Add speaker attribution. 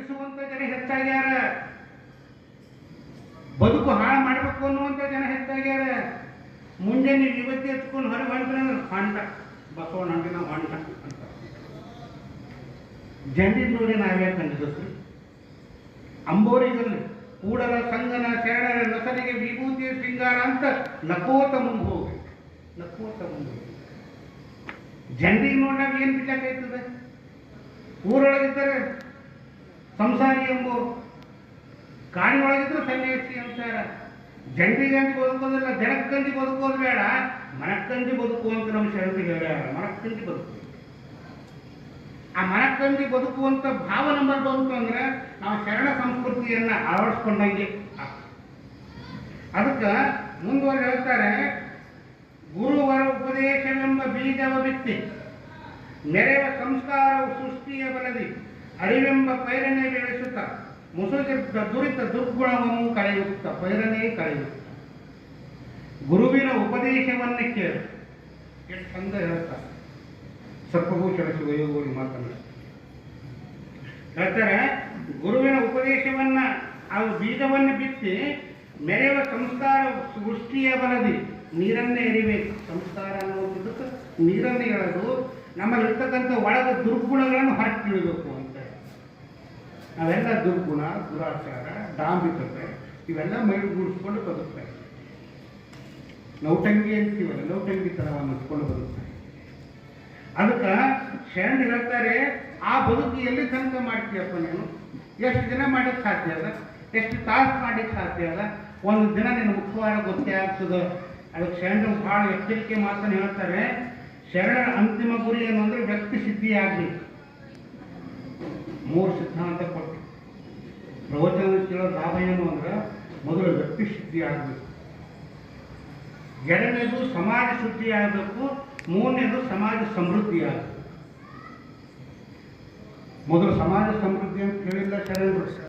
Speaker 1: ಕೆಡಿಸುವಂತ ಜನ ಹೆಚ್ಚಾಗ್ಯಾರ, ಬದುಕು ಹಾಳು ಮಾಡಬೇಕು ಅನ್ನುವಂಥ ಜನ ಹೆಚ್ಚಾಗ್ಯಾರ. ಮುಂಜಾನೆ ವಿಭೂತಿ ಹಚ್ಕೊಂಡು ಹೊರಗೆ ಹೊಂಟ್ರೆ ಹೊಂಟ ಬಸವಣ್ಣ ಹಂಡಿನ ಹೊಂಟ ಅಂತ ಜನರಿಗೆ ನೋಡಿ ನಾವೇ ಕಂಡಿದ್ರಿ. ಅಂಬೋರಿಗಲ್ಲಿ ಕೂಡಲ ಸಂಗನ ಶರಣರ ನಸನಿಗೆ ವಿಭೂತಿ ಶೃಂಗಾರ ಅಂತ ನಕೋತ ಮುಂದೆ ಹೋಗಿ ನಕೋತ ಮುಂದೆ ಹೋಗಿ ಜನರಿಗೆ ನೋಡಿದಾಗ ಏನು ಬಿಡ್ಲಾಕಾಯ್ತದೆ? ಊರೊಳಗಿದ್ದರೆ ಸಂಸಾರಿ ಎಂಬುವರು, ಕಾಡಿನೊಳಗಿದ್ರು ಸನ್ಯಾಸಿ ಅಂತಾರ. ಜನರಿಗಂದು ಬದುಕೋದಿಲ್ಲ, ಜನಕ್ಕಂದು ಬದುಕೋದು ಬೇಡ, ಮನಕ್ಕಂದು ಬದುಕುವಂತ ನಮ್ಮ ಶರಣರಿಗೆ ಹೇಳ್ಯಾರ. ಮನಕ್ಕಂದು ಬದುಕು, ಆ ಮನಕ್ಕಂದು ಬದುಕುವಂತ ಭಾವ ನಮ್ಮಲ್ಲಿ ಬಂತು ಅಂದ್ರೆ ನಾವು ಶರಣ ಸಂಸ್ಕೃತಿಯನ್ನ ಅಳವಡಿಸ್ಕೊಂಡಂಗೆ. ಅದಕ್ಕೆ ಮುಂದುವರೆ ಹೇಳ್ತಾರೆ, ಗುರುವರ ಉಪದೇಶವೆಂಬ ಬೀಜವ ಬಿತ್ತಿ ಮೆರೆವ ಸಂಸ್ಕಾರವು ಸೃಷ್ಟಿಯ ಬಲದಿ ಅರಿವೆಂಬ ಪೈರನೆ ಬೆಳೆಸುತ್ತ ಮುಸುಗಿದ್ದ ದುರಿತ ದುರ್ಗುಣವನ್ನು ಕಳೆಯುತ್ತ ಪೈರನೇ ಕಳೆಯುತ್ತ ಗುರುವಿನ ಉಪದೇಶವನ್ನೇ ಕೇಳು. ಎಷ್ಟು ಚಂದ ಹೇಳ್ತಾರೆ ಸರ್ಪಭೂಷಣ ಶಿವಯೋಗಿ ಮಾತನ್ನು ಹೇಳ್ತಾರೆ. ಗುರುವಿನ ಉಪದೇಶವನ್ನ ಅದು ಬೀಜವನ್ನು ಬಿತ್ತಿ ಮೆರೆಯುವ ಸಂಸ್ಕಾರ ಸೃಷ್ಟಿಯ ಬಲದಿ ನೀರನ್ನೇ ಎರಿಬೇಕು. ಸಂಸ್ಕಾರ ಅನ್ನುವಂಥದ್ದಕ್ಕೆ ನೀರನ್ನೇ ಎಳೆದು ನಮ್ಮಲ್ಲಿರ್ತಕ್ಕಂಥ ಒಳಗ ದುರ್ಗುಣಗಳನ್ನು ಹೊರಗಿಡಬೇಕು ಅಂತ. ನಾವೆಲ್ಲ ದುರ್ಗುಣ, ದುರಾಚಾರ, ಡಾಂಬಿಕತೆ ಇವೆಲ್ಲ ಮೈಗೂಡಿಸ್ಕೊಂಡು ಬದುಕ್ತಾರೆ. ನೌಟಂಗಿ ಅಂತೀವಲ್ಲ, ನೌಟಂಗಿ ತನವನ್ನು ಹಚ್ಕೊಂಡು ಬದುಕ್ತಾರೆ. ಅದಕ್ಕೆ ಶರಣ ಹೇಳ್ತಾರೆ, ಆ ಬದುಕು ಎಲ್ಲಿ ತನಕ ಮಾಡ್ತೀಯಪ್ಪ ನೀನು? ಎಷ್ಟು ದಿನ ಮಾಡಕ್ಕೆ ಸಾಧ್ಯ ಅದ? ಎಷ್ಟು ತಾಸು ಮಾಡಲಿಕ್ಕೆ ಸಾಧ್ಯ ಅದ? ಒಂದು ದಿನ ನಿನ್ನ ಮುಖ್ಯವಾದ ಗೊತ್ತೇ ಆಗ್ತದೆ. ಅದಕ್ಕೆ ಶರಣರು ಭಾಳ ಎಚ್ಚರಿಕೆ ಮಾತನ್ನು ಹೇಳ್ತಾರೆ. ಶರಣರ ಅಂತಿಮ ಗುರಿ ಏನು ಅಂದರೆ ವ್ಯಕ್ತಿ ಸಿದ್ಧಿ ಆಗಬೇಕು. 3 ಸಿದ್ಧಾಂತ ಕೊಟ್ಟು ಪ್ರವಚನ ಕೇಳೋ ಲಾಭ ಏನು ಅಂದ್ರೆ ಮೊದಲು ವ್ಯಕ್ತಿ ಶುದ್ಧಿ ಆಗಬೇಕು, 2ನೇದು ಸಮಾಜ ಶುದ್ಧಿ ಆಗಬೇಕು, 3ನೇದು ಸಮಾಜ ಸಮೃದ್ಧಿ ಆಗಬೇಕು. ಮೊದಲು ಸಮಾಜ ಸಮೃದ್ಧಿ ಅಂತ ಹೇಳಿಲ್ಲ ಶರಣರು.